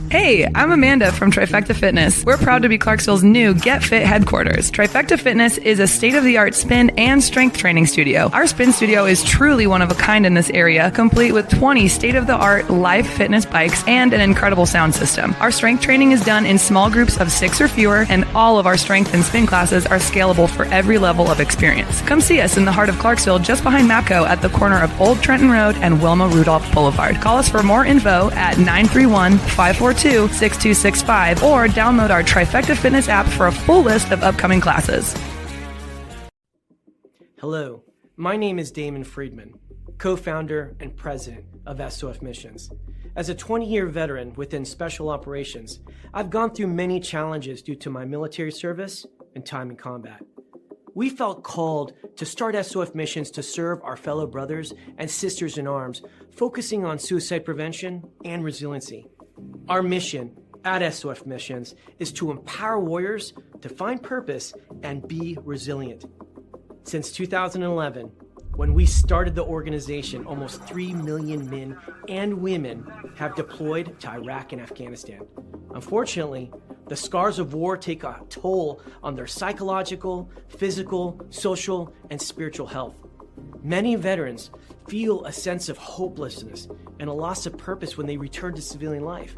Hey, I'm Amanda from Trifecta Fitness. We're proud to be Clarksville's new Get Fit headquarters. Trifecta Fitness is a state-of-the-art spin and strength training studio. Our spin studio is truly one of a kind in this area, complete with 20 state-of-the-art live fitness bikes and an incredible sound system. Our strength training is done in small groups of 6 or fewer, and all of our strength and spin classes are scalable for every level of experience. Come see us in the heart of Clarksville, just behind MAPCO at the corner of Old Trenton Road and Wilma Rudolph Boulevard. Call us for more info at 931-542-6265 or download our Trifecta Fitness app for a full list of upcoming classes. Hello, my name is Damon Friedman, co-founder and president of SOF Missions. As a 20-year veteran within Special Operations, I've gone through many challenges due to my military service and time in combat. We felt called to start SOF Missions to serve our fellow brothers and sisters in arms, focusing on suicide prevention and resiliency. Our mission at SOF Missions is to empower warriors to find purpose and be resilient. Since 2011, when we started the organization, almost 3 million men and women have deployed to Iraq and Afghanistan. Unfortunately, the scars of war take a toll on their psychological, physical, social, and spiritual health. Many veterans feel a sense of hopelessness and a loss of purpose when they return to civilian life.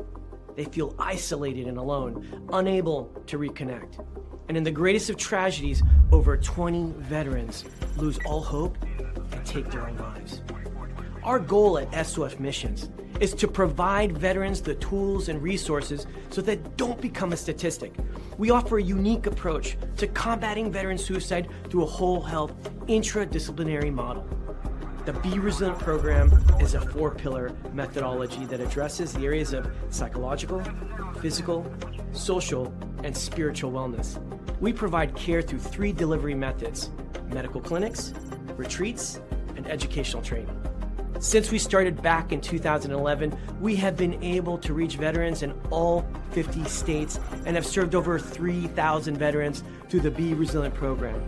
They feel isolated and alone, unable to reconnect. And in the greatest of tragedies, over 20 veterans lose all hope and take their own lives. Our goal at SOF Missions is to provide veterans the tools and resources so that they don't become a statistic. We offer a unique approach to combating veteran suicide through a whole health, intradisciplinary model. The Be Resilient program is a 4-pillar methodology that addresses the areas of psychological, physical, social, and spiritual wellness. We provide care through 3 delivery methods: medical clinics, retreats, and educational training. Since we started back in 2011, we have been able to reach veterans in all 50 states and have served over 3,000 veterans through the Be Resilient program.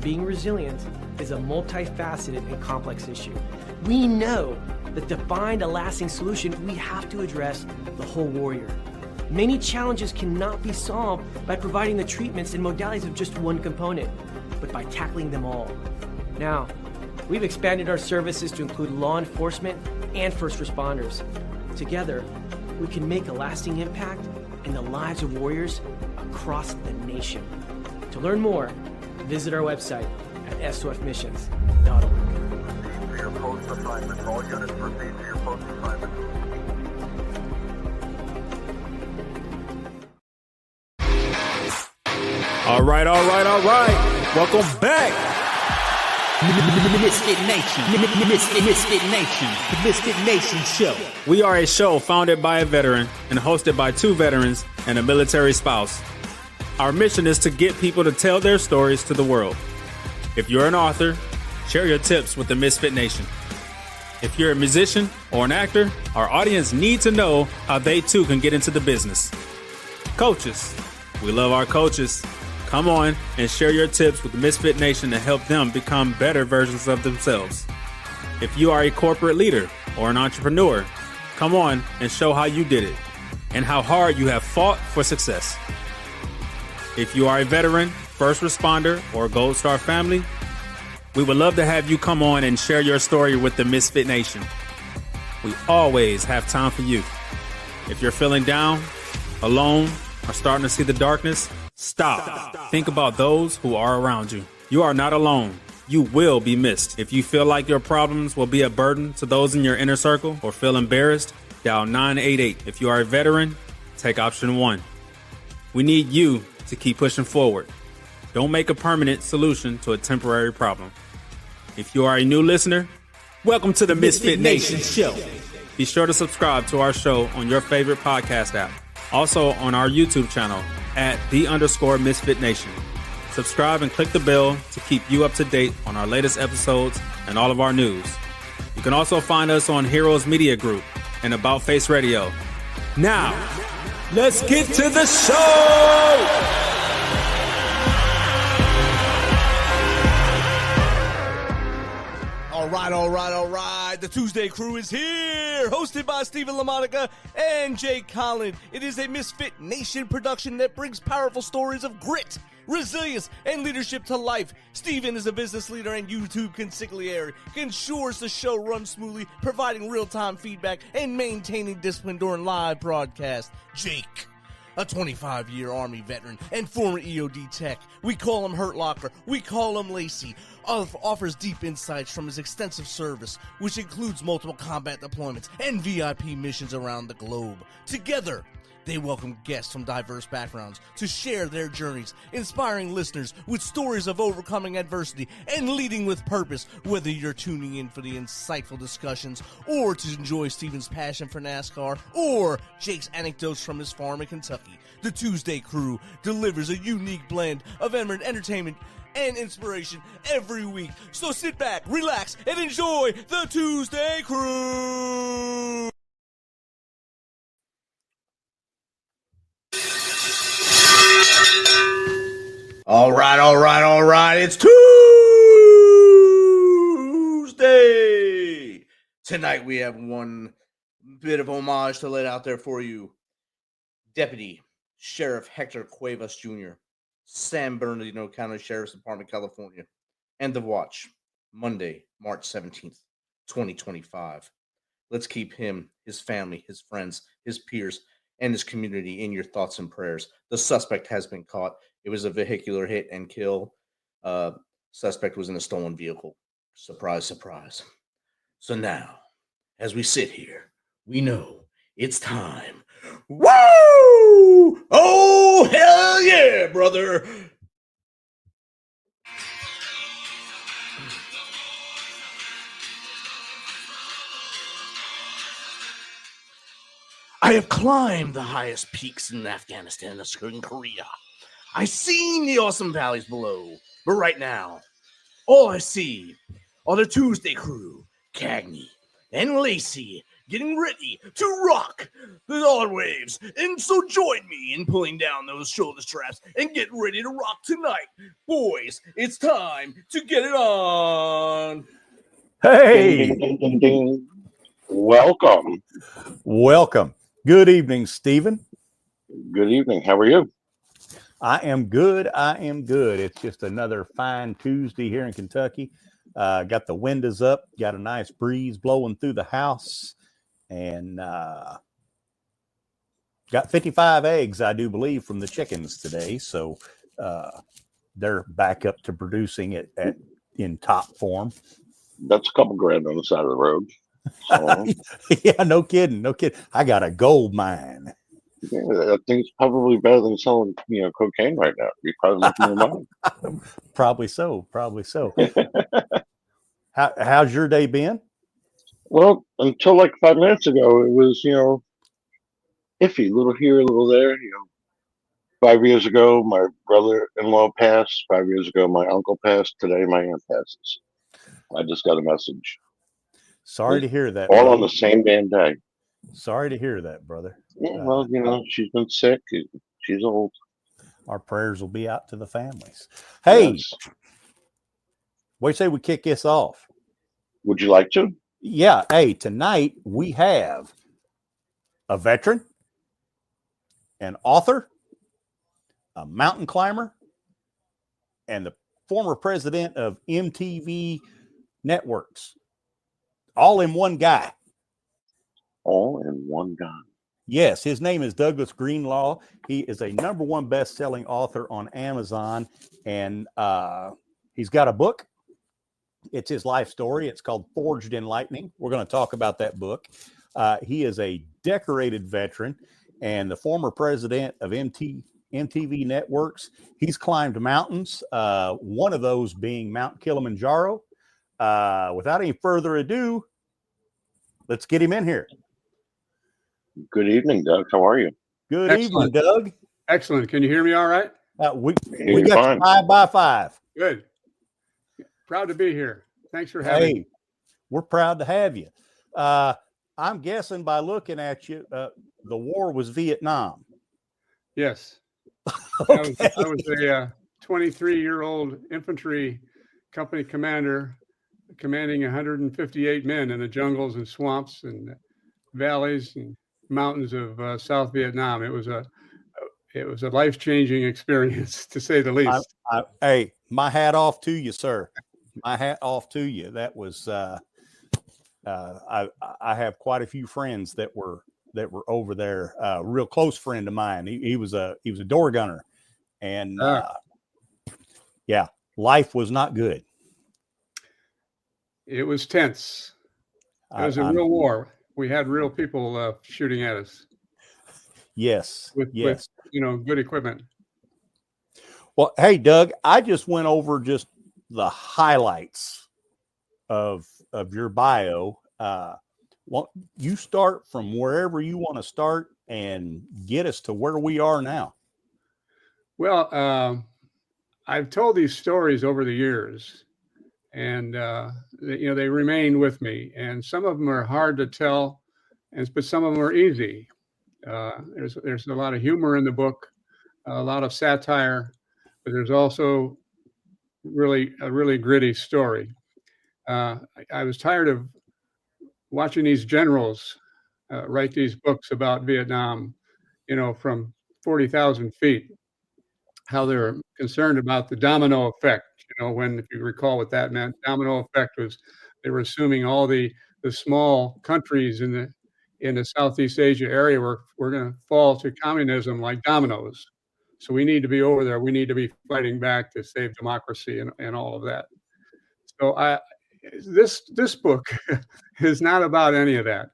Being resilient is a multifaceted and complex issue. We know that to find a lasting solution, we have to address the whole warrior. Many challenges cannot be solved by providing the treatments and modalities of just one component, but by tackling them all. Now, we've expanded our services to include law enforcement and first responders. Together, we can make a lasting impact in the lives of warriors across the nation. To learn more, visit our website at sofmissions.org. Proceed to your post assignment. All units proceed to your post assignment. All right. Welcome back. Misfit Nation. The Misfit Nation Show. We are a show founded by a veteran and hosted by 2 veterans and a military spouse. Our mission is to get people to tell their stories to the world. If you're an author, share your tips with the Misfit Nation. If you're a musician or an actor, our audience needs to know how they too can get into the business. Coaches, we love our coaches. Come on and share your tips with the Misfit Nation to help them become better versions of themselves. If you are a corporate leader or an entrepreneur, come on and show how you did it and how hard you have fought for success. If you are a veteran, first responder, or Gold Star family, we would love to have you come on and share your story with the Misfit Nation. We always have time for you. If you're feeling down, alone, or starting to see the darkness, stop. Think about those who are around you. You are not alone. You will be missed. If you feel like your problems will be a burden to those in your inner circle or feel embarrassed, dial 988. If you are a veteran, take option 1. We need you to keep pushing forward. Don't make a permanent solution to a temporary problem. If you are a new listener, welcome to the Misfit Nation Show. Be sure to subscribe to our show on your favorite podcast app. Also on our YouTube channel at @the_Misfit Nation. Subscribe and click the bell to keep you up to date on our latest episodes and all of our news. You can also find us on Heroes Media Group and About Face Radio. Now, let's get to the show! All All right. The ToosDay Crue is here, hosted by Stephen LaMonica and Jake Holland. It is a Misfit Nation production that brings powerful stories of grit, resilience, and leadership to life. Stephen is a business leader and YouTube consigliere. He ensures the show runs smoothly, providing real-time feedback and maintaining discipline during live broadcasts. Jake, a 25-year Army veteran and former EOD tech. We call him Hurt Locker. We call him Lacey. Offers deep insights from his extensive service, which includes multiple combat deployments and VIP missions around the globe. Together, they welcome guests from diverse backgrounds to share their journeys, inspiring listeners with stories of overcoming adversity and leading with purpose. Whether you're tuning in for the insightful discussions or to enjoy Steven's passion for NASCAR or Jake's anecdotes from his farm in Kentucky, the ToosDay Crue delivers a unique blend of entertainment and inspiration every week. So sit back, relax, and enjoy the ToosDay Crue! All right. It's Tuesday. Tonight we have one bit of homage to let out there for you. Deputy Sheriff Hector Cuevas Jr., San Bernardino County Sheriff's Department, California, end of watch, Monday, March 17th, 2025. Let's keep him, his family, his friends, his peers, and his community in your thoughts and prayers. The suspect has been caught. It was a vehicular hit and kill. Suspect was in a stolen vehicle. Surprise, surprise. So now, as we sit here, we know it's time. Woo! Oh, hell yeah, brother! I have climbed the highest peaks in Afghanistan and Korea. I've seen the awesome valleys below, but right now, all I see are the ToosDay Crue, Cagney, and Lacey getting ready to rock the odd waves. And so join me in pulling down those shoulder straps and get ready to rock tonight. Boys, it's time to get it on. Hey, Ding, ding, ding, ding, ding. Welcome. Good evening, Stephen. Good evening. How are you? I am good. It's just another fine Tuesday here in Kentucky. Got the windows up, got a nice breeze blowing through the house, and got 55 eggs, I do believe, from the chickens today. So they're back up to producing it in top form. That's a couple grand on the side of the road. So, Yeah, no kidding. I got a gold mine. yeah, I think it's probably better than selling, cocaine right now. You're probably making more money. Probably so. How's your day been? Well, until like 5 minutes ago, it was, iffy. A little here, a little there. 5 years ago, my brother-in-law passed. 5 years ago, my uncle passed. Today, my aunt passes. I just got a message. Sorry to hear that. All brother. on the same damn day. Sorry to hear that, brother. Yeah, well, she's been sick. She's old. Our prayers will be out to the families. Hey, Yes. what do you say we kick this off? Would you like to? Yeah. Hey, tonight we have a veteran, an author, a mountain climber, and the former president of MTV Networks. All in one guy. All in one guy. Yes, his name is Douglas Greenlaw. He is a #1 best-selling author on Amazon, and he's got a book. It's his life story. It's called Forged in Lightning. We're going to talk about that book. He is a decorated veteran and the former president of MTV Networks. He's climbed mountains, one of those being Mount Kilimanjaro. Without any further ado, let's get him in here. Good evening, Doug. How are you? Good Excellent. evening, Doug. Excellent. Can you hear me all right? We You're got fine. you 5 by 5. Good. Proud to be here. Thanks for having me. Hey, we're proud to have you. I'm guessing by looking at you, the war was Vietnam. Yes. Okay. I was a 23-year-old infantry company commander commanding 158 men in the jungles and swamps and valleys and mountains of South Vietnam. It was a life-changing experience, to say the least. Hey, my hat off to you, sir. My hat off to you. That was I have quite a few friends that were over there. A real close friend of mine. He was a door gunner, and yeah, life was not good. It was tense. It was a real war. We had real people shooting at us. Yes. With good equipment. Well, hey, Doug, I just went over just the highlights of your bio. You start from wherever you want to start and get us to where we are now. Well, I've told these stories over the years, and they remain with me. And some of them are hard to tell, but some of them are easy. There's a lot of humor in the book, a lot of satire, but there's also a really gritty story. I was tired of watching these generals write these books about Vietnam, from 40,000 feet, how they're concerned about the domino effect. If you recall what that meant, domino effect was they were assuming all the small countries in the Southeast Asia area were going to fall to communism like dominoes. So we need to be over there. We need to be fighting back to save democracy and all of that. So this book is not about any of that.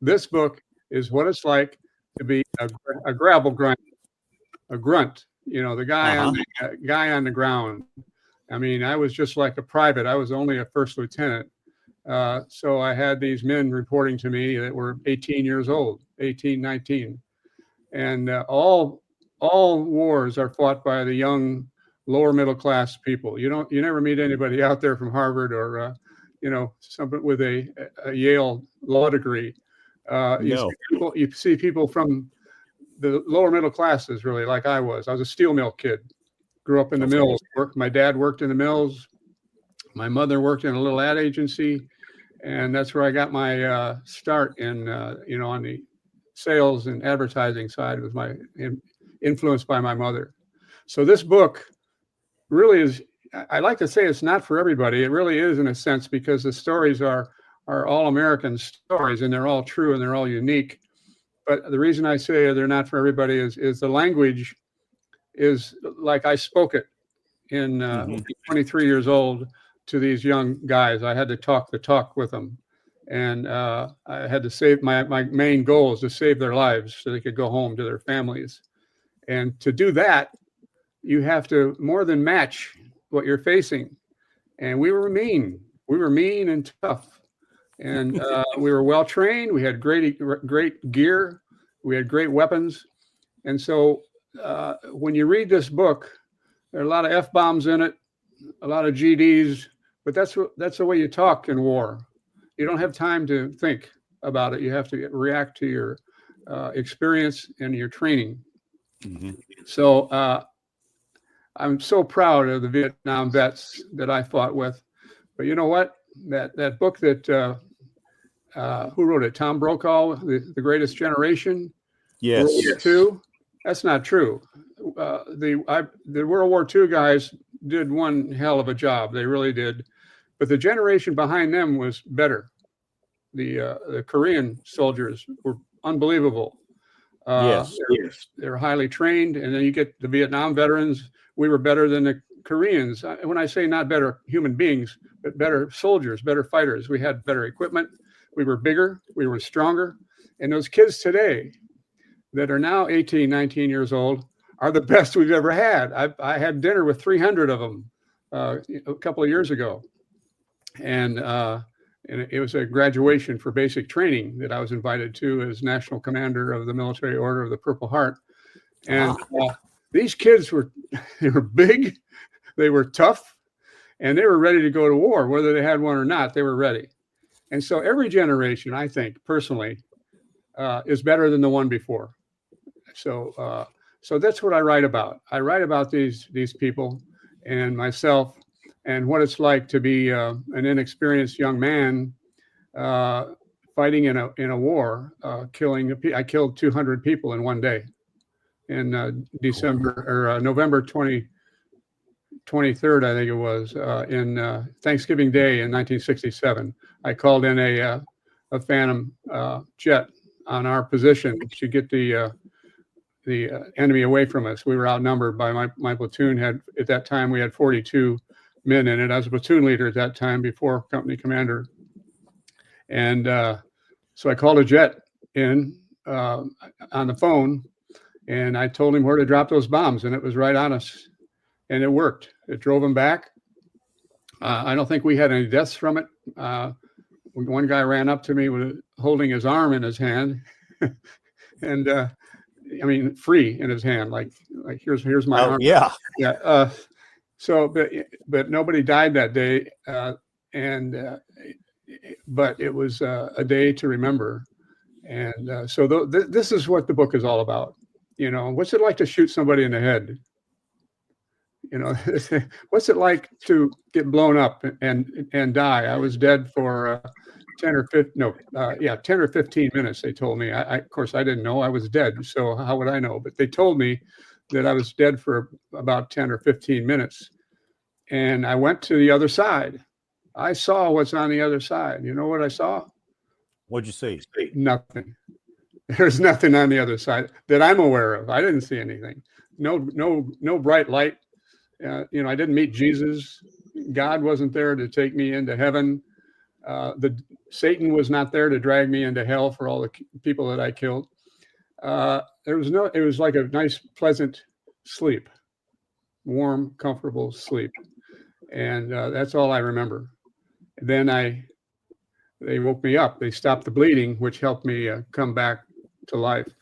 This book is what it's like to be a gravel grinder, a grunt. The guy on the ground. I mean, I was just like a private. I was only a first lieutenant. So I had these men reporting to me that were 18 years old, 18, 19. And all wars are fought by the young, lower middle class people. You never meet anybody out there from Harvard or, somebody with a Yale law degree. No. You see people from the lower middle classes, really, like I was. I was a steel mill kid. Grew up in the mills. My dad worked in the mills. My mother worked in a little ad agency, and that's where I got my start in, on the sales and advertising side. Was influenced by my mother. So this book really is. I like to say it's not for everybody. It really is in a sense, because the stories are all American stories, and they're all true and they're all unique. But the reason I say they're not for everybody is the language is like I spoke it in 23 years old to these young guys. I had to talk the talk with them. And I had to save my main goal is to save their lives so they could go home to their families. And to do that, you have to more than match what you're facing. And we were mean and tough. And we were well trained. We had great gear. We had great weapons. And so when you read this book, there are a lot of F-bombs in it, a lot of GDs, but that's the way you talk in war. You don't have time to think about it. You have to react to your experience and your training. Mm-hmm. So I'm so proud of the Vietnam vets that I fought with. But you know what? That book that who wrote it? Tom Brokaw, The Greatest Generation. Yes. World War II. That's not true. The World War II guys did one hell of a job. They really did. But the generation behind them was better. The Korean soldiers were unbelievable. Yes. They're highly trained. And then you get the Vietnam veterans. We were better than the Koreans. When I say not better human beings, but better soldiers, better fighters. We had better equipment. We were bigger. We were stronger. And those kids today that are now 18, 19 years old are the best we've ever had. I had dinner with 300 of them a couple of years ago. And it was a graduation for basic training that I was invited to as National Commander of the Military Order of the Purple Heart. And these kids were big, they were tough, and they were ready to go to war. Whether they had one or not, they were ready. And so every generation, I think, personally, is better than the one before. So that's what I write about. I write about these people and myself and what it's like to be an inexperienced young man fighting in a war, I killed 200 people in one day in November 23rd, I think it was, in Thanksgiving Day in 1967. I called in a Phantom jet on our position to get the enemy away from us. We were outnumbered by my platoon at that time, we had 42 men in it. I was a platoon leader at that time before company commander. And so I called a jet in on the phone, and I told him where to drop those bombs, and it was right on us. And it worked. It drove them back. I don't think we had any deaths from it. One guy ran up to me holding his arm in his hand, and I mean, free in his hand, like here's my arm. Yeah. Yeah. But nobody died that day, but it was a day to remember. And so this is what the book is all about. You know, what's it like to shoot somebody in the head? You know, what's it like to get blown up and die? I was dead for 10 or 15 minutes. They told me. Of course, I didn't know I was dead. So how would I know? But they told me that I was dead for about 10 or 15 minutes. And I went to the other side. I saw what's on the other side. You know what I saw? What'd you see? Nothing. There's nothing on the other side that I'm aware of. I didn't see anything. No bright light. You know, I didn't meet Jesus. God wasn't there to take me into heaven. Satan was not there to drag me into hell for all the people that I killed. It was like a nice, pleasant sleep, warm, comfortable sleep. And that's all I remember. And then they woke me up. They stopped the bleeding, which helped me come back to life.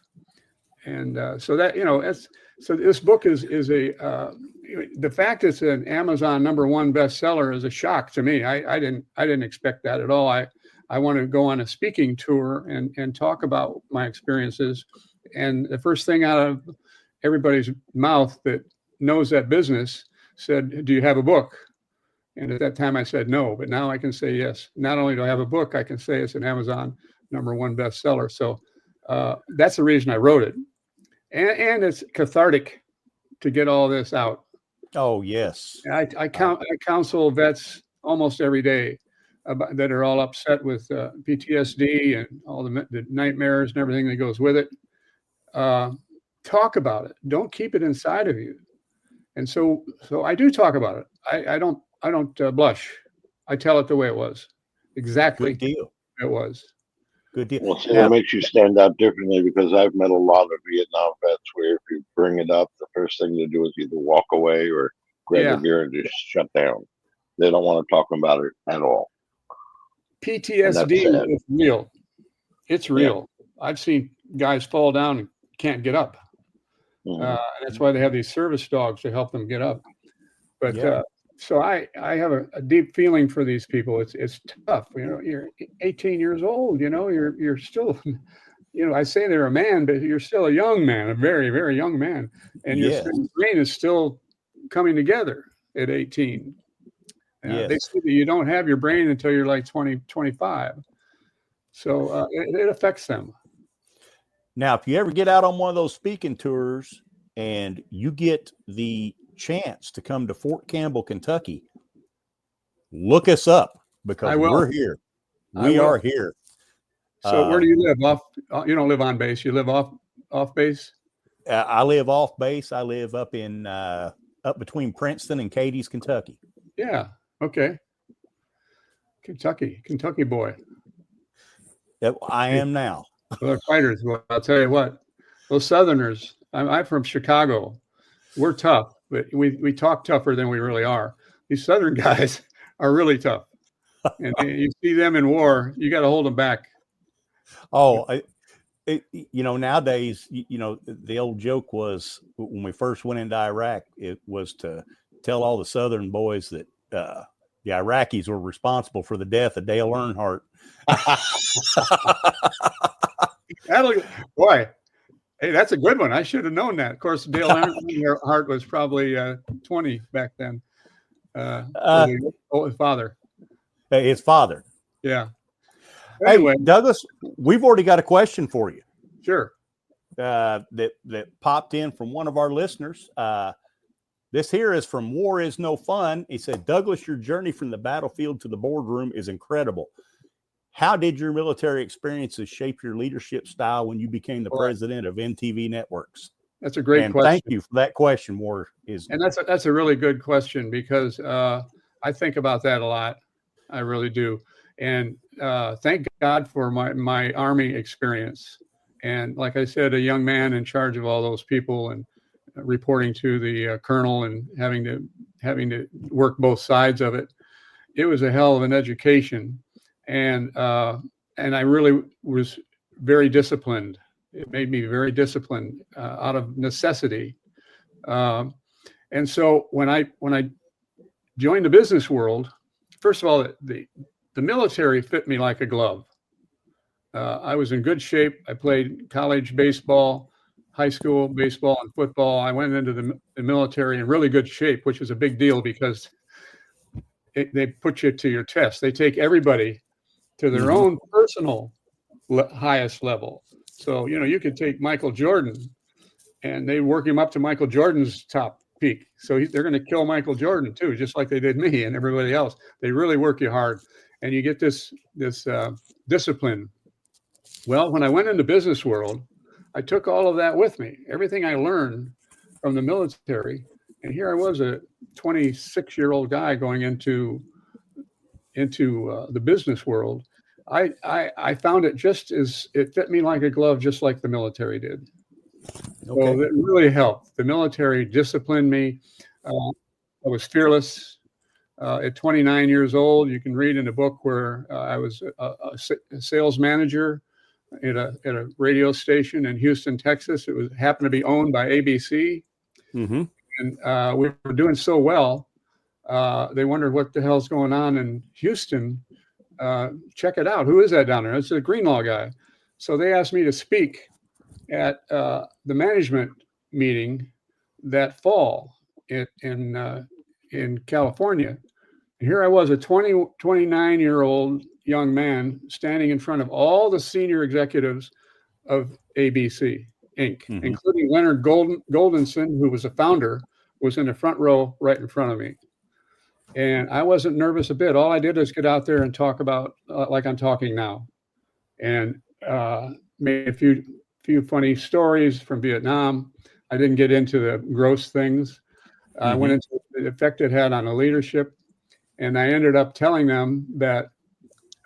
And so that, you know, so this book is the fact it's an Amazon #1 bestseller is a shock to me. I didn't expect that at all. I want to go on a speaking tour and talk about my experiences. And the first thing out of everybody's mouth that knows that business said, "Do you have a book?" And at that time I said no, but now I can say yes. Not only do I have a book, I can say it's an Amazon #1 bestseller. So that's the reason I wrote it. And it's cathartic to get all this out. Oh, yes. I counsel vets almost every day that are all upset with PTSD and all the nightmares and everything that goes with it. Talk about it. Don't keep it inside of you. And so I do talk about it. I don't blush. I tell it the way it was. Exactly. Good deal. It was. Good deal. Well, see, that makes you stand out differently because I've met a lot of Vietnam vets where if you bring it up, the first thing to do is either walk away or grab a beer and just shut down. They don't want to talk about it at all. PTSD is real. It's real. Yeah. I've seen guys fall down and can't get up. Mm-hmm. That's why they have these service dogs to help them get up. But so I have a deep feeling for these people. It's tough. You know, you're 18 years old. You know, you're still, you know, I say they're a man, but you're still a young man, a very, very young man, and your brain is still coming together at 18. They say that you don't have your brain until you're like 20, 25. So it affects them. Now, if you ever get out on one of those speaking tours and you get the chance to come to Fort Campbell, Kentucky, look us up because we're here. We are here. So where do you live? You don't live on base. You live off base? I live off base. I live up between Princeton and Cadiz, Kentucky. Yeah. Okay. Kentucky boy. I am now. Well, they're fighters. Well, I'll tell you what, those Southerners, I'm from Chicago. We're tough, but we talk tougher than we really are. These Southern guys are really tough. And you see them in war, you got to hold them back. Oh, you know, nowadays, you know, the old joke was when we first went into Iraq, it was to tell all the Southern boys that the Iraqis were responsible for the death of Dale Earnhardt. Boy, hey, that's a good one. I should have known that. Of course, Dale Earnhardt was probably 20 back then. His father. His father. Yeah. Hey, Anyway, Douglas, we've already got a question for you. sure. That popped in from one of our listeners. This here is from War Is No Fun. He said, Douglas, your journey from the battlefield to the boardroom is incredible. How did your military experiences shape your leadership style when you became the president of MTV Networks? That's a great question. Thank you for that question, War Is. And that's a really good question, because I think about that a lot. I really do. And thank God for my Army experience. And like I said, a young man in charge of all those people and reporting to the colonel and having to work both sides of it. It was a hell of an education. And I really was very disciplined. It made me very disciplined out of necessity. And so when I joined the business world, first of all, the military fit me like a glove. I was in good shape. I played college baseball, high school baseball, and football. I went into the military in really good shape, which is a big deal, because they put you to your test. They take everybody to their own personal highest level. So, you could take Michael Jordan and they work him up to Michael Jordan's top peak. So they're going to kill Michael Jordan too, just like they did me and everybody else. They really work you hard, and you get this discipline. Well, when I went into business world, I took all of that with me, everything I learned from the military. And here I was, a 26-year-old guy going into the business world. I found it it fit me like a glove, just like the military did. Okay. So it really helped. The military disciplined me. I was fearless. At 29 years old, you can read in a book where I was a sales manager at a radio station in Houston, Texas. It happened to be owned by ABC. Mm-hmm. And we were doing so well. They wondered what the hell's going on in Houston. Check it out. Who is that down there? It's a Greenlaw guy. So they asked me to speak at the management meeting that fall in California. And here I was, a 29-year-old young man standing in front of all the senior executives of ABC Inc., including Leonard Goldenson, who was a founder, was in the front row right in front of me. And I wasn't nervous a bit. All I did was get out there and talk about like I'm talking now, and made a few funny stories from Vietnam. I didn't get into the gross things. I went into the effect it had on the leadership, and I ended up telling them that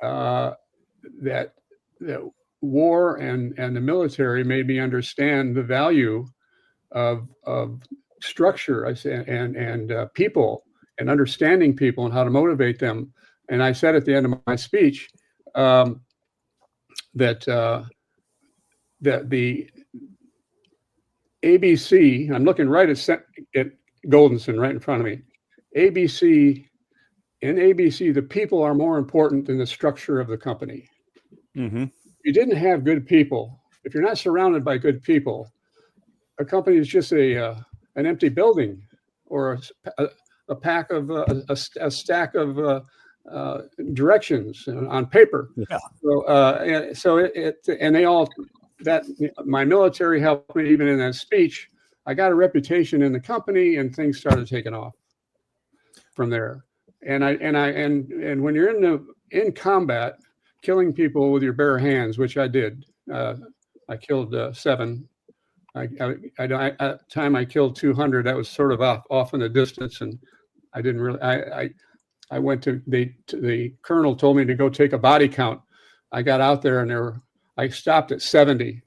that war and the military made me understand the value of structure. I said, and people, and understanding people and how to motivate them. And I said at the end of my speech that the ABC, I'm looking right at Goldenson right in front of me. ABC, the people are more important than the structure of the company. Mm-hmm. If you didn't have good people, if you're not surrounded by good people, a company is just an empty building or a pack of a stack of directions on paper. Yeah. And they all, that my military helped me even in that speech. I got a reputation in the company, and things started taking off from there. And when you're in combat, killing people with your bare hands, which I did, I killed 7. At the time I killed 200. That was sort of off in the distance, and I didn't really. I went to the colonel told me to go take a body count. I got out there, and I stopped at 70,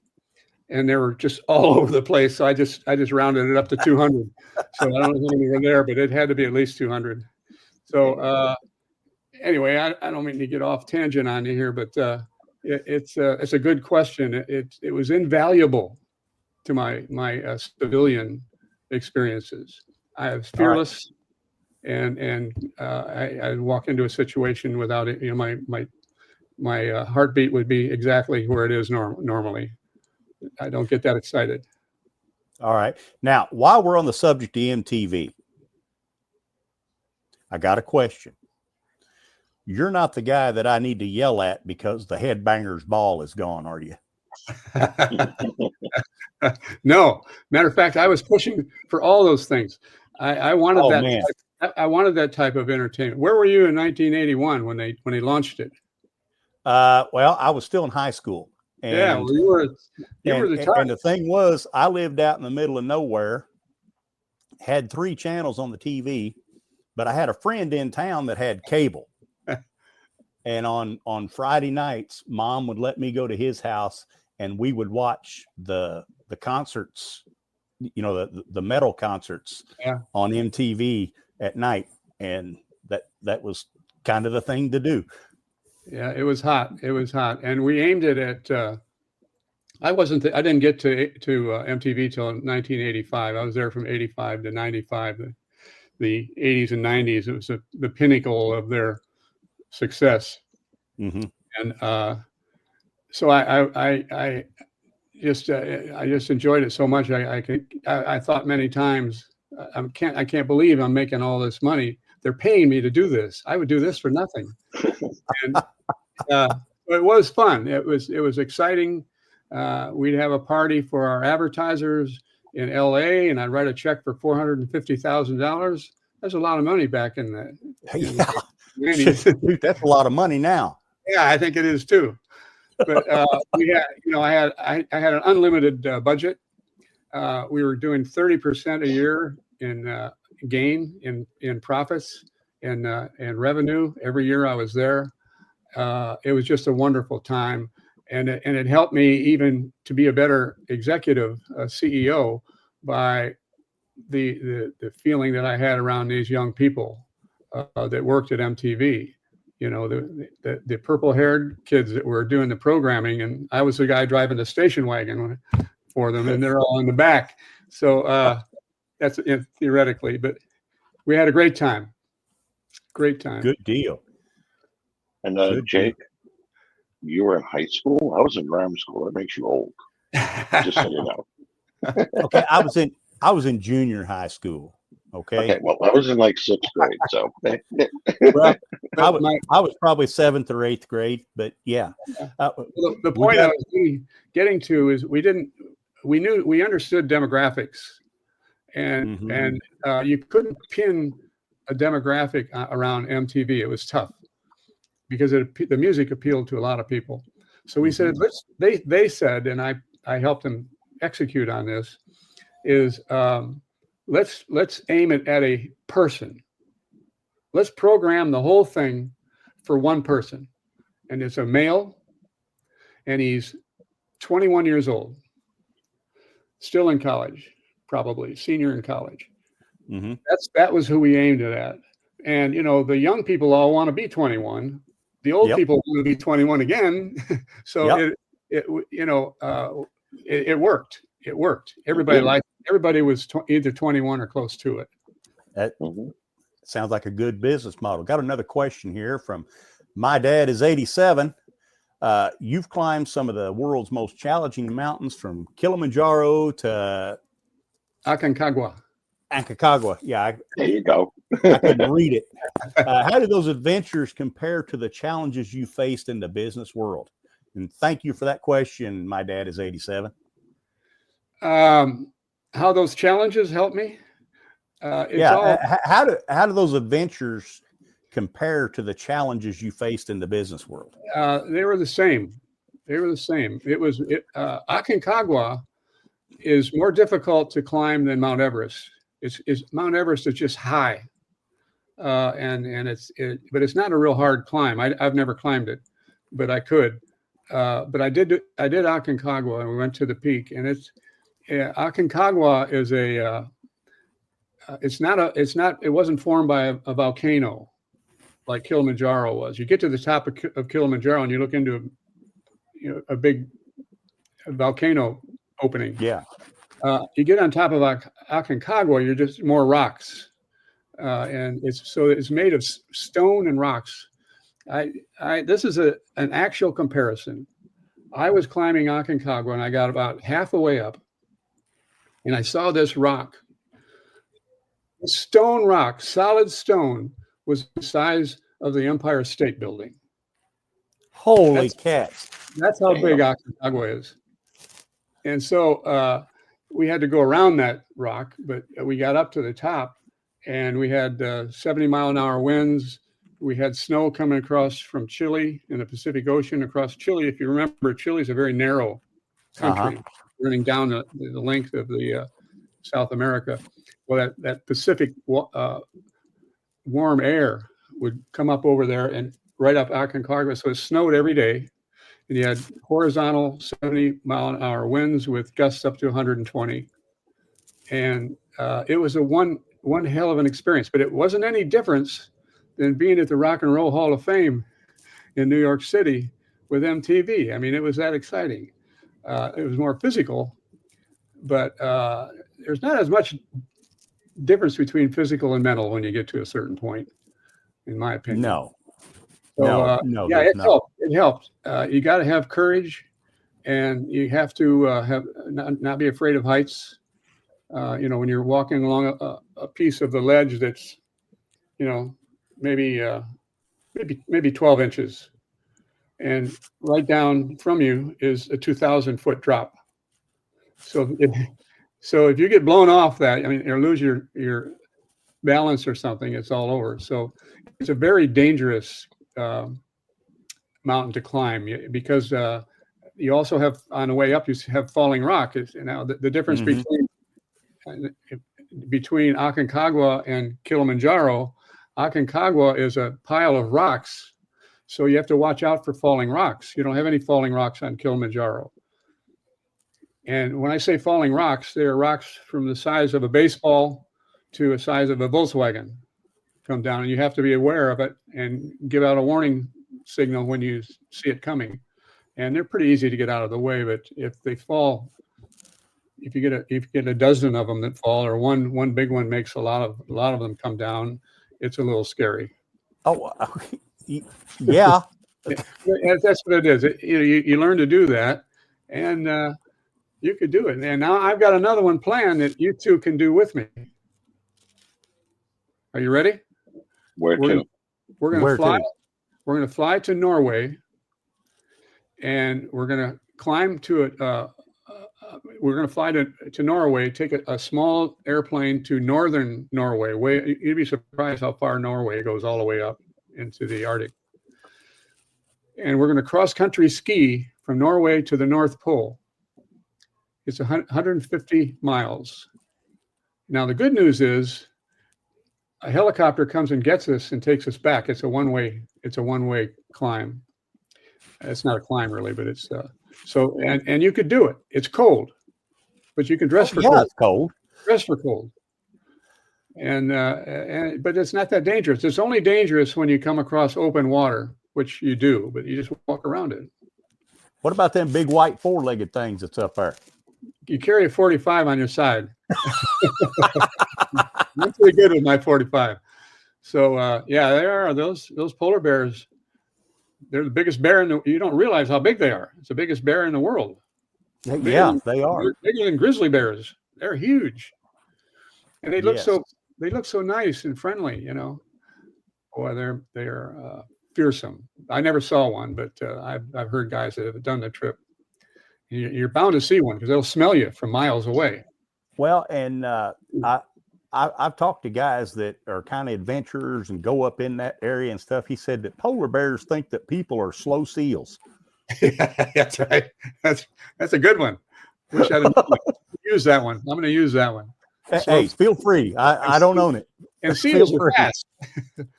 and they were just all over the place. So I just rounded it up to 200. So I don't know how many were there, but it had to be at least 200. So anyway, I don't mean to get off tangent on you here, but it's a good question. It was invaluable to my civilian experiences. I was fearless, right. and I'd walk into a situation without it. My heartbeat would be exactly where it is normally. I don't get that excited. All right. Now, while we're on the subject of MTV, I got a question. You're not the guy that I need to yell at because the headbanger's ball is gone, are you? No, matter of fact, I was pushing for all those things. I wanted Oh, that. man. I wanted that type of entertainment. Where were you in 1981 when they launched it? Well, I was still in high school. And, Yeah, well, you were the target. And the thing was, I lived out in the middle of nowhere, had 3 channels on the TV, but I had a friend in town that had cable. And on Friday nights, Mom would let me go to his house, and we would watch the concerts, you know, the metal concerts on MTV at night, and that was kind of the thing to do. Yeah, it was hot. It was hot, and we aimed it at. I didn't get to MTV till 1985. I was there from 85 to 95. The 80s and 90s. It was the pinnacle of their success. Mm-hmm. And so I just enjoyed it so much. I thought many times, I can't believe I'm making all this money. They're paying me to do this. I would do this for nothing. And it was fun. It was exciting. We'd have a party for our advertisers in LA, and I'd write a check for $450,000. That's a lot of money back in the Dude, that's a lot of money now. Yeah, I think it is too. But we had, I had an unlimited budget. We were doing 30% a year in gain in profits and revenue every year I was there. It was just a wonderful time, and it helped me even to be a better executive CEO by the feeling that I had around these young people that worked at MTV. You know, the purple-haired kids that were doing the programming, and I was the guy driving the station wagon for them, and they're all in the back. So that's theoretically, but we had a great time. Great time. Good deal. And Jake, you were in high school? I was in grammar school. That makes you old. Just so you know. Okay, I was in junior high school. Okay. Well, I was in like 6th grade, so. Well, I was probably 7th or 8th grade, but yeah. The point I was getting to is we understood demographics, and you couldn't pin a demographic around MTV. It was tough because the music appealed to a lot of people. So we said, they said, and I helped them execute on this, is let's aim it at a person. Let's program the whole thing for one person. And it's a male, and he's 21 years old, still in college, probably senior in college. Mm-hmm. That was who we aimed it at. And, the young people all want to be 21. The old people want to be 21 again. So it worked. It worked. Everybody was either 21 or close to it. That sounds like a good business model. Got another question here from My Dad is 87. You've climbed some of the world's most challenging mountains, from Kilimanjaro to Aconcagua. Yeah. There you go. I couldn't read it. How do those adventures compare to the challenges you faced in the business world? And thank you for that question. My Dad is 87. How those challenges help me? How do those adventures compare to the challenges you faced in the business world? They were the same. It was Aconcagua is more difficult to climb than Mount Everest. It's Mount Everest is just high, but it's not a real hard climb. I've never climbed it, but I could. But I did Aconcagua, and we went to the peak, and Aconcagua is it wasn't formed by a volcano like Kilimanjaro was. You get to the top of Kilimanjaro and you look into a big volcano opening. Yeah. You get on top of Aconcagua, you're just more rocks. And it's made of stone and rocks. This is an actual comparison. I was climbing Aconcagua and I got about half the way up, and I saw this rock, stone rock, solid stone, was the size of the Empire State Building. Holy cats. That's how big Aconcagua is. And so we had to go around that rock, but we got up to the top and we had 70-mile-an-hour winds. We had snow coming across from Chile in the Pacific Ocean across Chile. If you remember, Chile is a very narrow country, running down the length of the South America. Well, that Pacific warm air would come up over there and right up Aconcagua. So it snowed every day. And you had horizontal 70-mile-an-hour winds with gusts up to 120. And it was a one hell of an experience, but it wasn't any difference than being at the Rock and Roll Hall of Fame in New York City with MTV. I mean, it was that exciting. It was more physical, but there's not as much difference between physical and mental when you get to a certain point, in my opinion. No. So, no, yeah, it helped. It helped. You got to have courage, and you have to not be afraid of heights. When you're walking along a piece of the ledge that's, maybe 12 inches, and right down from you is a 2,000-foot drop. So if you get blown off that, or lose your balance or something, it's all over. So it's a very dangerous mountain to climb, because you also have, on the way up, you have falling rock. Now the difference between Aconcagua and Kilimanjaro, Aconcagua is a pile of rocks, so you have to watch out for falling rocks. You don't have any falling rocks on Kilimanjaro. And when I say falling rocks, they are rocks from the size of a baseball to the size of a Volkswagen come down, and you have to be aware of it and give out a warning signal when you see it coming. And they're pretty easy to get out of the way, but if they fall, if you get a dozen of them that fall, or one big one makes a lot of them come down, it's a little scary. Oh, yeah. That's what it is. You learn to do that, and you could do it. And now I've got another one planned that you two can do with me. Are you ready? We're going to fly. We're going to fly to Norway, and we're going to climb to it. We're going to fly to Norway, take a small airplane to northern Norway. You'd be surprised how far Norway goes, all the way up into the Arctic. And we're going to cross-country ski from Norway to the North Pole. It's 150 miles. Now, the good news is a helicopter comes and gets us and takes us back. It's a one-way climb. It's not a climb really, but it's and you could do it. It's cold, but you can dress for cold. It's cold. Dress for cold. And but it's not that dangerous. It's only dangerous when you come across open water, which you do, but you just walk around it. What about them big white four-legged things that's up there? You carry a 45 on your side. I'm pretty good with my 45. So there are those polar bears. They're the biggest bear you don't realize how big they are. It's the biggest bear in the world. Yeah, they are. They're bigger than grizzly bears. They're huge. And they look so nice and friendly, Boy, they're fearsome. I never saw one, but I've heard guys that have done the trip. You're bound to see one because they'll smell you from miles away. Well, and I've talked to guys that are kind of adventurers and go up in that area and stuff. He said that polar bears think that people are slow seals. Yeah, that's right. That's a good one. Wish I didn't use that one. I'm going to use that one. Hey, feel free. I don't own it. And seals are fast.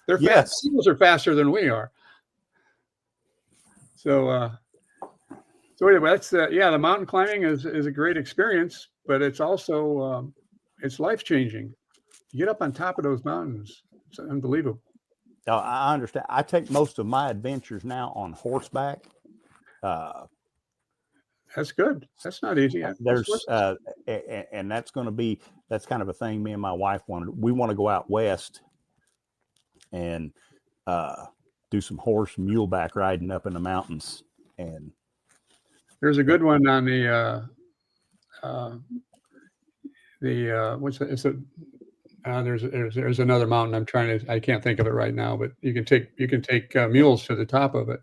They're fast. Yes. Seals are faster than we are. So anyway, that's the mountain climbing is a great experience, but it's also it's life-changing. You get up on top of those mountains. It's unbelievable. I understand. I take most of my adventures now on horseback. That's good. That's not easy. There's and that's kind of a thing me and my wife wanted. We want to go out west and do some horse muleback riding up in the mountains. And there's a good one on the There's another mountain. I can't think of it right now, but you can take mules to the top of it.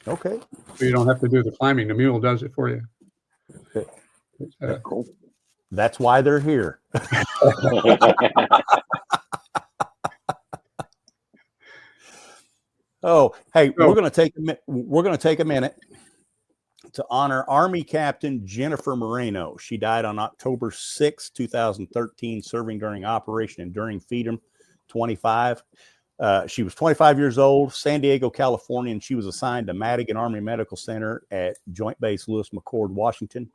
Okay. So you don't have to do the climbing. The mule does it for you. Cool. That's why they're here. Oh, hey, we're going to take a minute to honor Army Captain Jennifer Moreno. She died on October 6, 2013, serving during Operation Enduring Freedom 25. She was 25 years old, San Diego, California, and she was assigned to Madigan Army Medical Center at Joint Base Lewis McChord, Washington.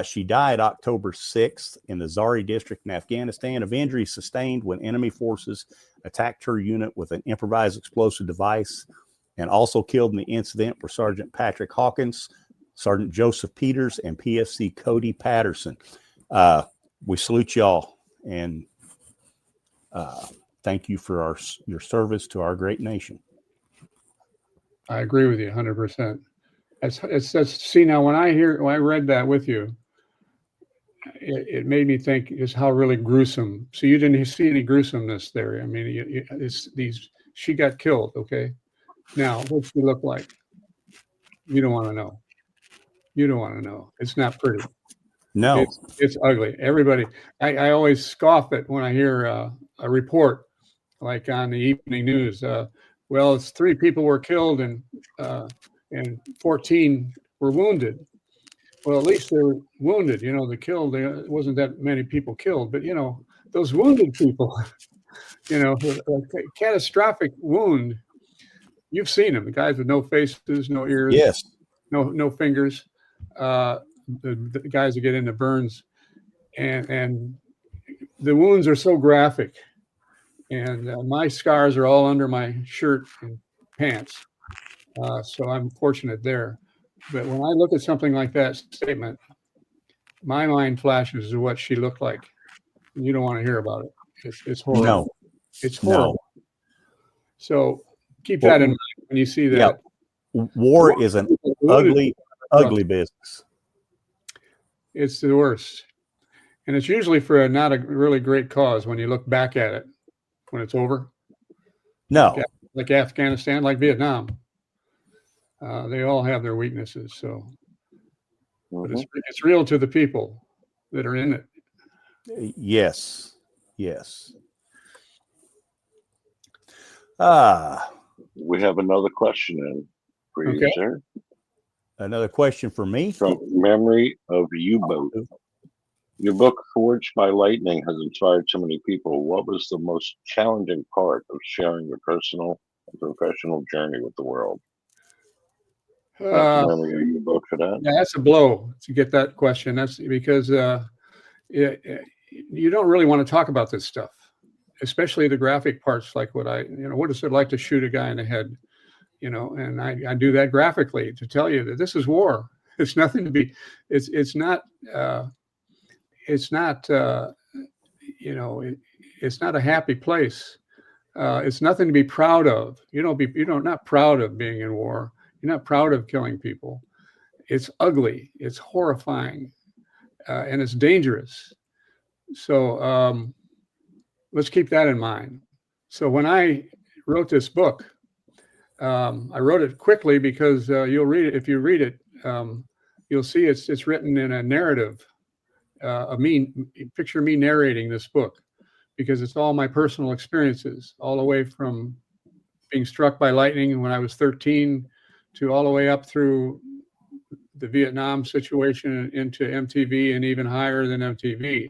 She died October 6th in the Zari district in Afghanistan of injuries sustained when enemy forces attacked her unit with an improvised explosive device, and also killed in the incident were Sergeant Patrick Hawkins, Sergeant Joseph Peters, and PFC Cody Patterson. We salute y'all and thank you for your service to our great nation. I agree with you 100%. See, now when I read that with you, it made me think just how really gruesome. So you didn't see any gruesomeness there. I mean, she got killed. Okay. Now, what's she look like? You don't want to know. You don't want to know. It's not pretty. No, it's ugly. Everybody, I always scoff at when I hear a report like on the evening news. Well, it's 3 people were killed and 14 were wounded. Well, at least they were wounded. You know, it wasn't that many people killed, but you know, those wounded people, you know, a catastrophic wound. You've seen them, the guys with no faces, no ears, yes, no fingers. The guys that get into burns, and the wounds are so graphic, and my scars are all under my shirt and pants, so I'm fortunate there. But when I look at something like that statement, my mind flashes to what she looked like. You don't want to hear about it. It's horrible. No, it's horrible. No. So keep that in mind when you see that. Yeah. War is an ugly business. It's the worst. And it's usually for not a really great cause when you look back at it, when it's over. No. Like Afghanistan, like Vietnam. They all have their weaknesses. So but it's real to the people that are in it. Yes. Yes. We have another question in for you, sir. Another question for me? From Memory of U-Boat. Your book, Forged by Lightning, has inspired so many people. What was the most challenging part of sharing your personal and professional journey with the world? Memory of U-Boat for that. Yeah, that's a blow to get that question. That's because you don't really want to talk about this stuff, especially the graphic parts, like what is it like to shoot a guy in the head? You know, and I do that graphically to tell you that this is war. It's nothing to be. It's not it's not a happy place. It's nothing to be proud of. Not proud of being in war. You're not proud of killing people. It's ugly. It's horrifying, and it's dangerous. So let's keep that in mind. So when I wrote this book, I wrote it quickly because you'll read it. If you read it, you'll see it's written in a narrative. Picture me narrating this book, because it's all my personal experiences, all the way from being struck by lightning when I was 13 to all the way up through the Vietnam situation into MTV and even higher than MTV.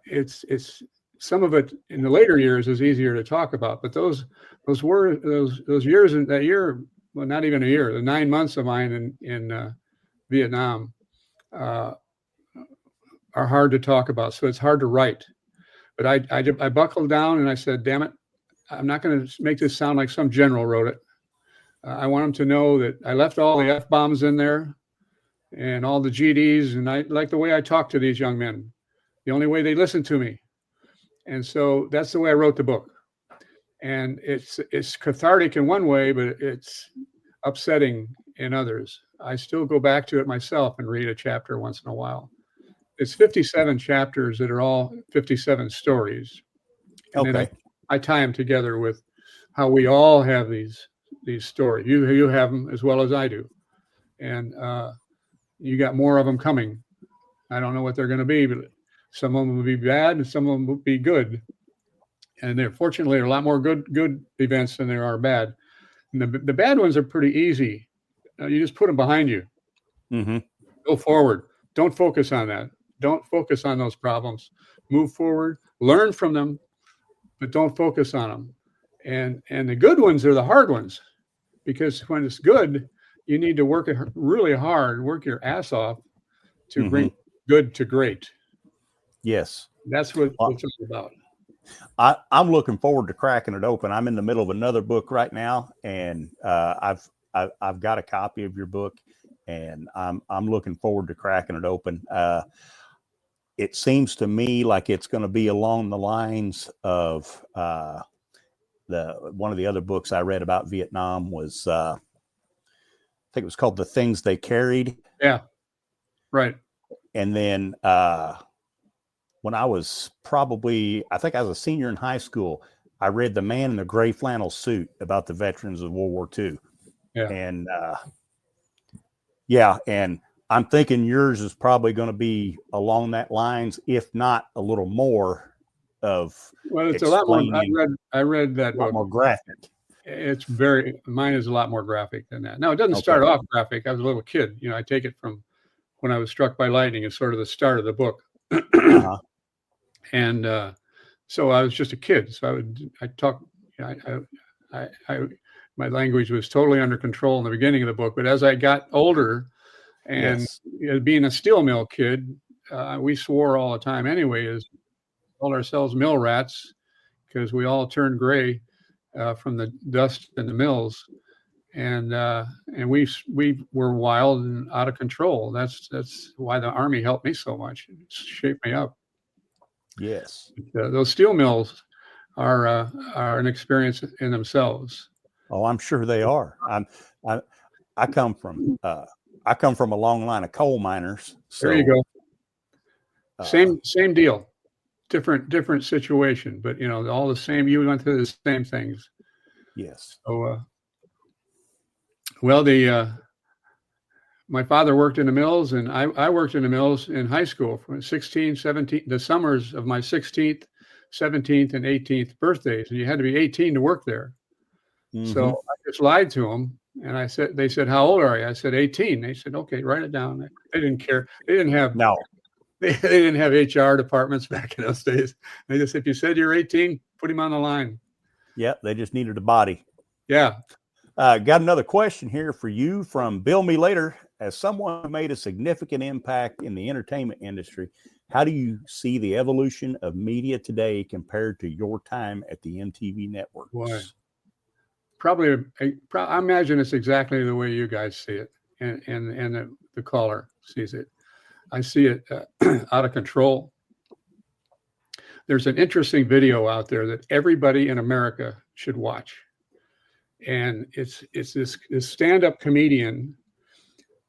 It's some of it in the later years is easier to talk about, but those years in that year, well, not even a year, the 9 months of mine in Vietnam are hard to talk about. So it's hard to write. But I buckled down and I said, damn it, I'm not going to make this sound like some general wrote it. I want them to know that I left all the F-bombs in there and all the GDs, and I like the way I talk to these young men, the only way they listen to me. And so that's the way I wrote the book. And it's cathartic in one way, but it's upsetting in others. I still go back to it myself and read a chapter once in a while. it's 57 chapters that are all 57 stories. And Okay. then I tie them together with how we all have these stories. You have them as well as I do. And you got more of them coming. I don't know what they're going to be, but some of them will be bad and some of them will be good. And fortunately, there are a lot more good events than there are bad. And the bad ones are pretty easy. You just put them behind you. Mm-hmm. Go forward. Don't focus on that. Don't focus on those problems. Move forward. Learn from them, but don't focus on them. And the good ones are the hard ones, because when it's good, you need to work really hard, work your ass off to bring good to great. Yes. That's what it's all about. I'm looking forward to cracking it open. I'm in the middle of another book right now, and I've got a copy of your book, and I'm looking forward to cracking it open. It seems to me like it's going to be along the lines of one of the other books I read about Vietnam was I think it was called The Things They Carried. Yeah, right. And then when I was I think I was a senior in high school, I read The Man in the Gray Flannel Suit about the veterans of World War II. Yeah. And and I'm thinking yours is probably going to be along that lines, if not a little more of. Well, it's a lot more. I read that a lot book. more graphic. Mine is a lot more graphic than that. Now, it doesn't start off graphic. I was a little kid. I take it from when I was struck by lightning as sort of the start of the book. And so I was just a kid. So my language was totally under control in the beginning of the book. But as I got older and being a steel mill kid, we swore all the time anyway, called ourselves mill rats, because we all turned gray from the dust in the mills. And we were wild and out of control. That's why the Army helped me so much. It shaped me up. Yes. Those steel mills are an experience in themselves. Oh, I'm sure they are. I come from a long line of coal miners. So, there you go. Same deal. Different situation, but all the same. You went through the same things. Yes. So, my father worked in the mills, and I worked in the mills in high school from 16, 17, the summers of my 16th, 17th, and 18th birthdays. And you had to be 18 to work there. Mm-hmm. So I just lied to them. And they said, how old are you? I said, 18. They said, okay, write it down. They didn't care. They didn't have they didn't have HR departments back in those days. They just, if you said you're 18, put him on the line. Yeah, they just needed a body. Yeah. Got another question here for you from Bill Me Later. As someone who made a significant impact in the entertainment industry, how do you see the evolution of media today compared to your time at the MTV Networks? Boy. Probably, I imagine it's exactly the way you guys see it, and the caller sees it. I see it out of control. There's an interesting video out there that everybody in America should watch. And it's this stand-up comedian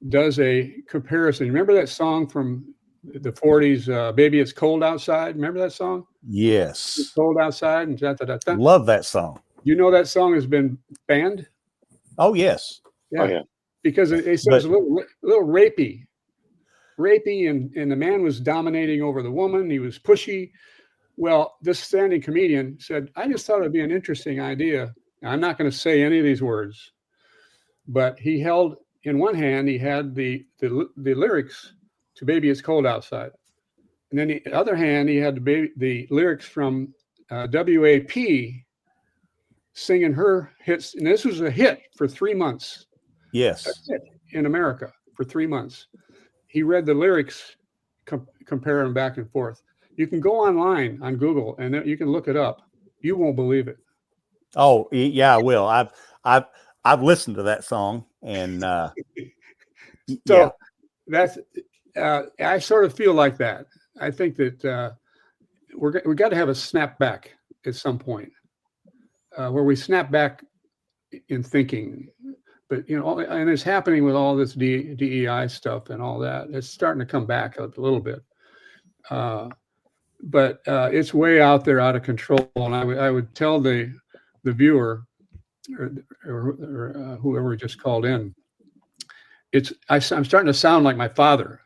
does a comparison. Remember that song from the 40s, Baby It's Cold Outside? Remember that song? Yes. It's cold outside. And da-da-da-da. Love that song. You know that song has been banned? Oh, yes. Yeah. Oh, yeah. Because it was a little rapey. And the man was dominating over the woman. He was pushy. Well, this standing comedian said, I just thought it'd be an interesting idea. Now, I'm not going to say any of these words, but he held in one hand, he had the lyrics to Baby It's Cold Outside. And then the other hand, he had the lyrics from WAP singing her hits. And this was a hit for 3 months. Yes. A hit in America for 3 months. He read the lyrics, compare them back and forth. You can go online on Google and you can look it up. You won't believe it. Oh, yeah, I will. I've listened to that song, and so that's I sort of feel like that. I think that we got to have a snap back at some point where we snap back in thinking. But and it's happening with all this DEI stuff and all that. It's starting to come back a little bit. But it's way out there, out of control. And I would tell the viewer or whoever just called in, I'm starting to sound like my father.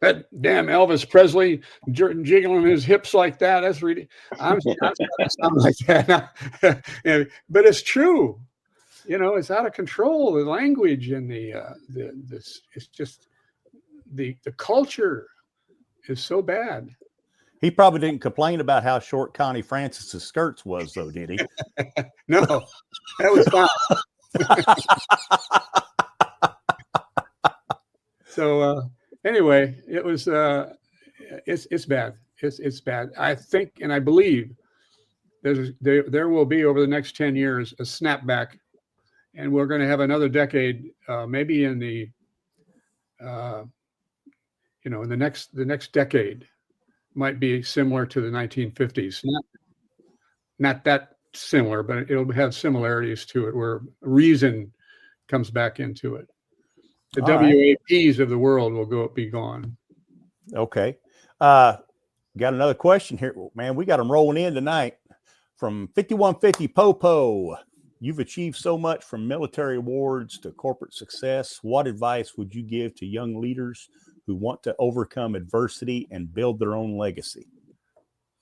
That damn Elvis Presley jiggling his hips like that. That's really, I'm starting to sound like that. But it's true. It's out of control. The language and it's just the culture is so bad. He probably didn't complain about how short Connie Francis's skirts was, though, did he? No, that was fine. So anyway, it was it's bad. It's bad. I think and I believe there will be over the next 10 years a snapback, and we're going to have another decade, maybe in the in the next decade might be similar to the 1950s. Not that similar, but it'll have similarities to it where reason comes back into it. The WAPs of the world will be gone. Okay. Got another question here, man. We got them rolling in tonight from 5150 Popo. You've achieved so much from military awards to corporate success. What advice would you give to young leaders who want to overcome adversity and build their own legacy?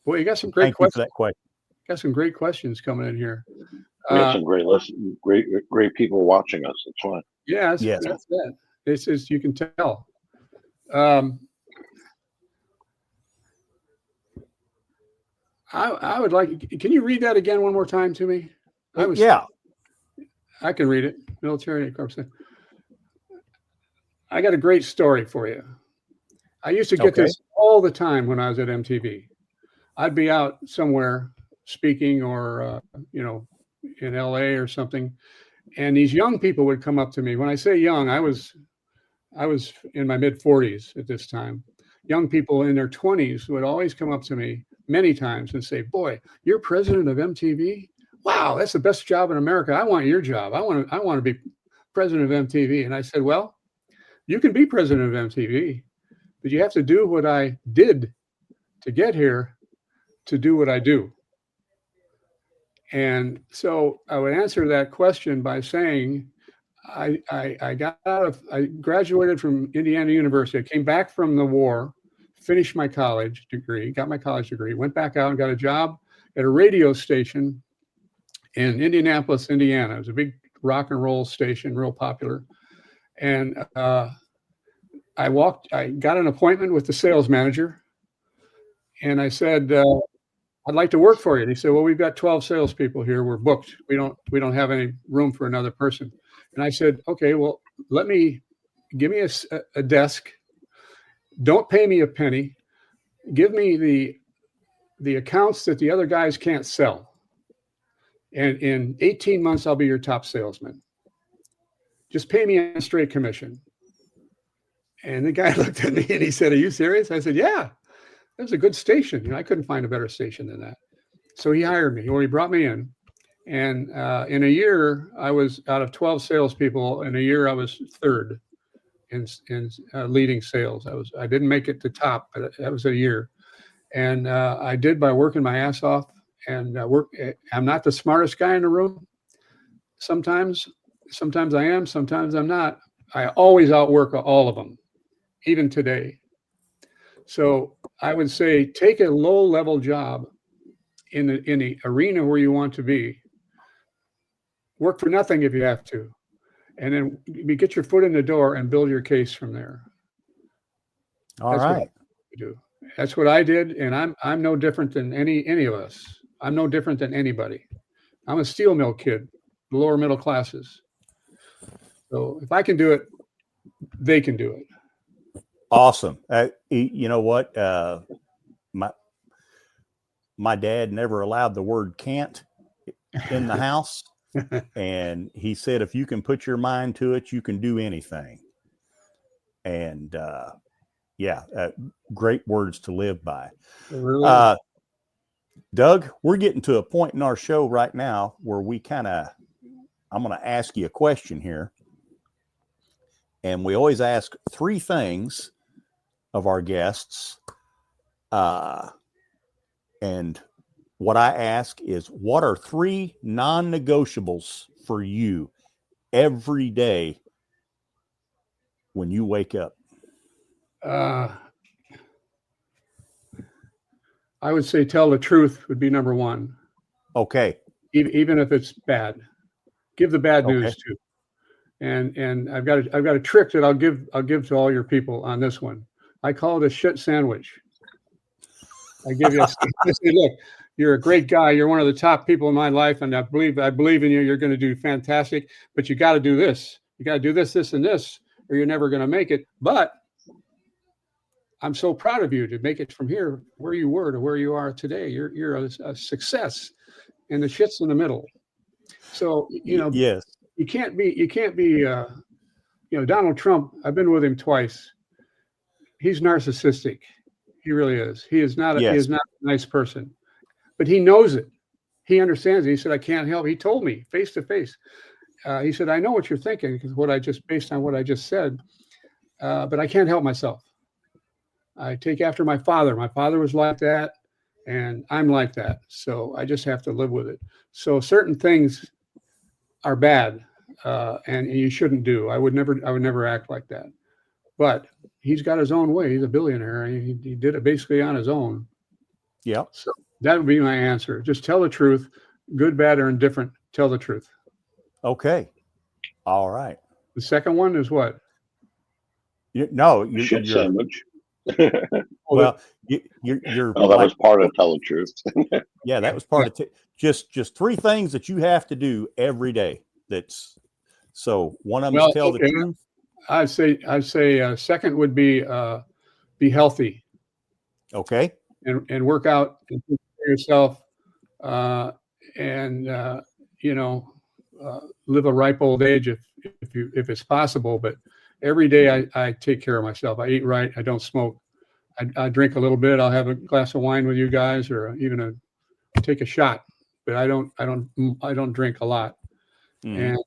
Well, you got some great questions. Thank you for that question. Got some great questions coming in here. We have some great people watching us. That's why. Yeah, that's it. This is, you can tell. I would like. Can you read that again one more time to me? I can read it. Military Corps. I got a great story for you. I used to get this all the time when I was at MTV. I'd be out somewhere speaking or, in LA or something. And these young people would come up to me. When I say young, I was in my mid 40s at this time. Young people in their 20s would always come up to me many times and say, "Boy, you're president of MTV? Wow, that's the best job in America. I want your job. I want to be president of MTV." And I said, "Well, you can be president of MTV, but you have to do what I did to get here to do what I do." And so I would answer that question by saying, I graduated from Indiana University. I came back from the war, finished my college degree, got my college degree, went back out and got a job at a radio station in Indianapolis, Indiana. It was a big rock and roll station, real popular. And I got an appointment with the sales manager, and I said, "I'd like to work for you." And he said, "Well, we've got 12 salespeople here. We're booked. We don't have any room for another person." And I said, "Okay, well, give me a desk. Don't pay me a penny. Give me the accounts that the other guys can't sell. And in 18 months, I'll be your top salesman. Just pay me a straight commission." And the guy looked at me and he said, "Are you serious?" I said, "Yeah, that was a good station. I couldn't find a better station than that." So he hired me, or he brought me in. And in a year, I was out of 12 salespeople. In a year, I was third in leading sales. I didn't make it to top, but that was a year. And I did by working my ass off. And I'm not the smartest guy in the room. Sometimes I am, sometimes I'm not. I always outwork all of them, even today. So I would say take a low-level job in the arena where you want to be. Work for nothing if you have to, and then you get your foot in the door and build your case from there. All right. That's what I did, and I'm no different than any of us. I'm no different than anybody. I'm a steel mill kid, the lower middle classes. So if I can do it, they can do it. Awesome. You know what? My dad never allowed the word "can't" in the house. And he said, if you can put your mind to it, you can do anything. And great words to live by. Really? Doug, we're getting to a point in our show right now where I'm going to ask you a question here. And we always ask three things of our guests. And what I ask is, what are 3 non-negotiables for you every day when you wake up? I would say tell the truth would be number 1. Okay. Even if it's bad, give the bad news too. And I've got a trick that I'll give to all your people on this one. I call it a shit sandwich. I give you I say, look, you're a great guy. You're one of the top people in my life, and I believe in you. You're going to do fantastic, but you got to do this. You got to do this, this, and this, or you're never going to make it. But I'm so proud of you to make it from here, where you were, to where you are today. You're a success, and the shit's in the middle. So Yes. You can't be. Donald Trump. I've been with him twice. He's narcissistic. He really is. He is not a nice person, but he knows it. He understands it. He said, "I can't help." He told me face to face. He said, "I know what you're thinking because based on what I just said, but I can't help myself. I take after my father. My father was like that, and I'm like that. So I just have to live with it. So certain things are bad, and you shouldn't do. I would never act like that. But he's got his own way. He's a billionaire. He did it basically on his own. Yeah. So that would be my answer. Just tell the truth, good, bad, or indifferent. Tell the truth. Okay. All right. The second one is what? Shit sandwich. Well, you're. Oh, that was part of tell the truth. Yeah, that was part of just 3 things that you have to do every day. So one of them is tell the truth. I'd say second would be healthy. Okay. And work out and take care of yourself, and live a ripe old age if it's possible. But every day I take care of myself. I eat right. I don't smoke. I drink a little bit. I'll have a glass of wine with you guys, or even take a shot. But I don't drink a lot, and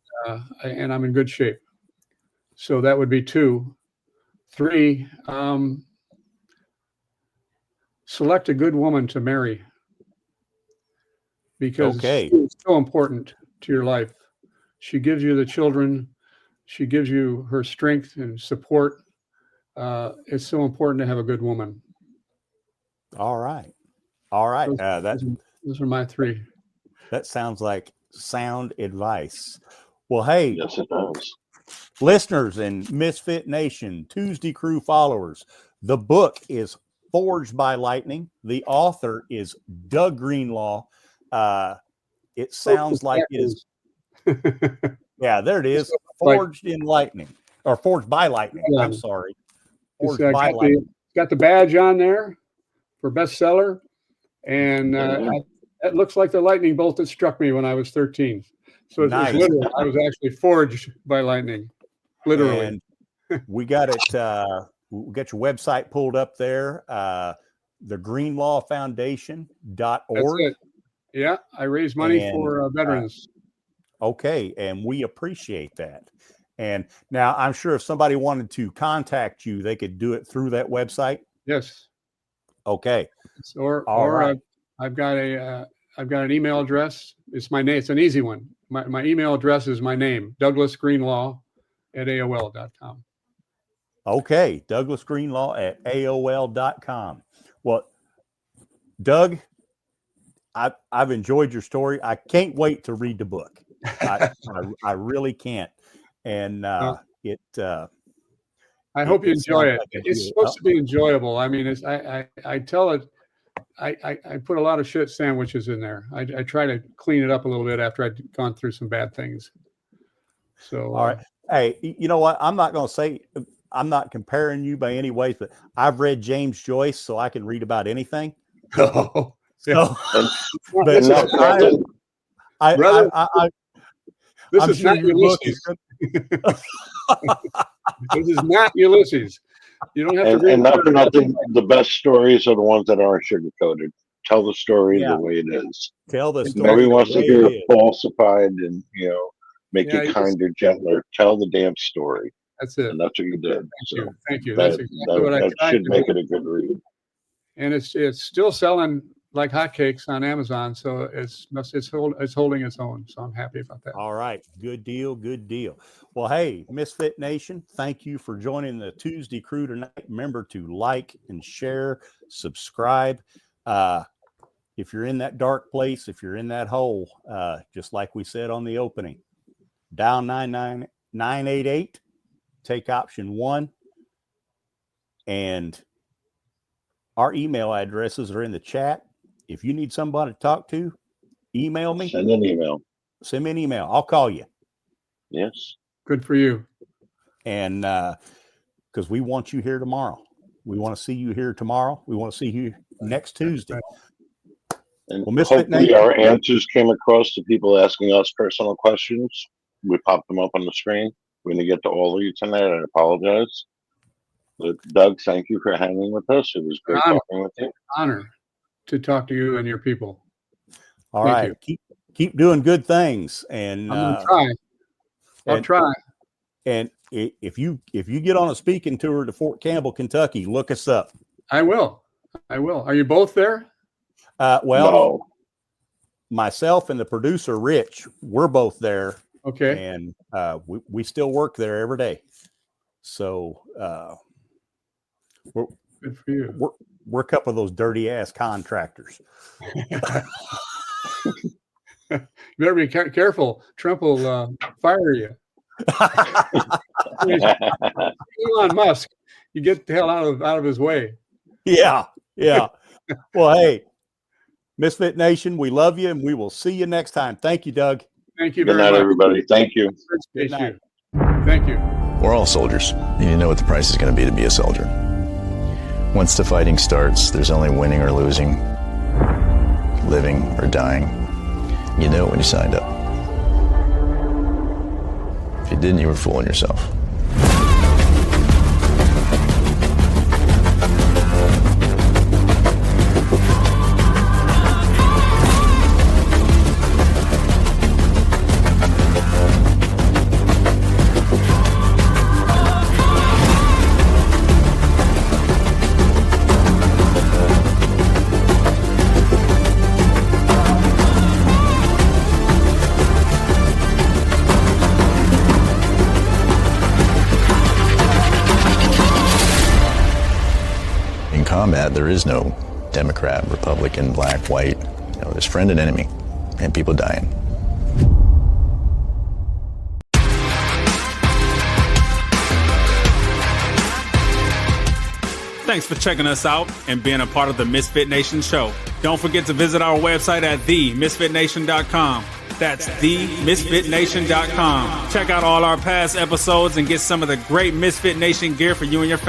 I'm in good shape. So that would be 2. 3, select a good woman to marry, because it's so important to your life. She gives you the children. She gives you her strength and support. It's so important to have a good woman. All right. Those are my 3. That sounds like sound advice. Well, hey, yes, it does. Listeners and Misfit Nation, ToosDay Crue followers, the book is Forged by Lightning. The author is Doug Greenlaw. It sounds like it is. Yeah, there it is. Forged in Lightning, or Forged by Lightning. I'm sorry. Forged by Lightning. Got the badge on there for bestseller, and it looks like the lightning bolt that struck me when I was 13. So it's literal. I was actually forged by lightning, literally. And we got it. We got your website pulled up there. The GreenlawFoundation.org. That's it. Yeah, I raise money for veterans. Okay, and we appreciate that. And now I'm sure if somebody wanted to contact you, they could do it through that website. Yes. Okay. Right. I've got an email address. It's my name. It's an easy one. My email address is my name, Douglas Greenlaw at AOL.com. Okay, Douglas Greenlaw at AOL.com. Well, Doug, I've enjoyed your story. I can't wait to read the book. I really can't. And I hope you enjoy it. It's supposed to be enjoyable. I mean, I tell it. I put a lot of shit sandwiches in there. I try to clean it up a little bit after I've gone through some bad things. So, all right. Hey, you know what? I'm not going to say, I'm not comparing you by any way, but I've read James Joyce, so I can read about anything. Oh, so, this is not Ulysses. This is not Ulysses. You don't have to read. And not for nothing, the best stories are the ones that aren't sugar-coated. Tell the story the way it is. Tell the story. Nobody wants to hear it falsified and, make it kinder, gentler. Tell the damn story. That's it. And that's what you did. Thank you. That, That's exactly what I should make it a good read. and it's still selling like hotcakes on Amazon. So it's holding its own. So I'm happy about that. All right. Good deal. Good deal. Well, hey, Misfit Nation, thank you for joining the ToosDay Crue tonight. Remember to like and share, subscribe. If you're in that dark place, if you're in that hole, just like we said on the opening, dial 988, take option 1. And our email addresses are in the chat. If you need somebody to talk to, email me. Send an email. Send me an email. I'll call you. Yes. Good for you. And because we want you here tomorrow. We want to see you here tomorrow. We want to see you next Tuesday. And well, Misfit hopefully Nation, our answers came across to people asking us personal questions. We popped them up on the screen. We're going to get to all of you tonight. I apologize. But Doug, thank you for hanging with us. It was great talking with you. Honor to talk to you and your people. All Thank right. Keep doing good things. And I'm gonna try. I'll try. And if you get on a speaking tour to Fort Campbell, Kentucky, look us up. I will. Are you both there? Well, no. Myself and the producer, Rich, we're both there. Okay. And we still work there every day. So good for you. We're a couple of those dirty ass contractors. You better be careful. Trump will fire you. Elon Musk, you get the hell out of his way. Yeah. Well, hey, Misfit Nation, we love you, and we will see you next time. Thank you, Doug. Thank you Good very night, much. everybody. Thank you. Good night. Thank you. We're all soldiers. You know what the price is going to be a soldier. Once the fighting starts, there's only winning or losing, living or dying. You know it when you signed up. If you didn't, you were fooling yourself. Combat, there is no Democrat, Republican, black, white. You know, there's friend and enemy, and people dying. Thanks for checking us out and being a part of the Misfit Nation show. Don't forget to visit our website at themisfitnation.com. That's themisfitnation.com. Check out all our past episodes and get some of the great Misfit Nation gear for you and your family.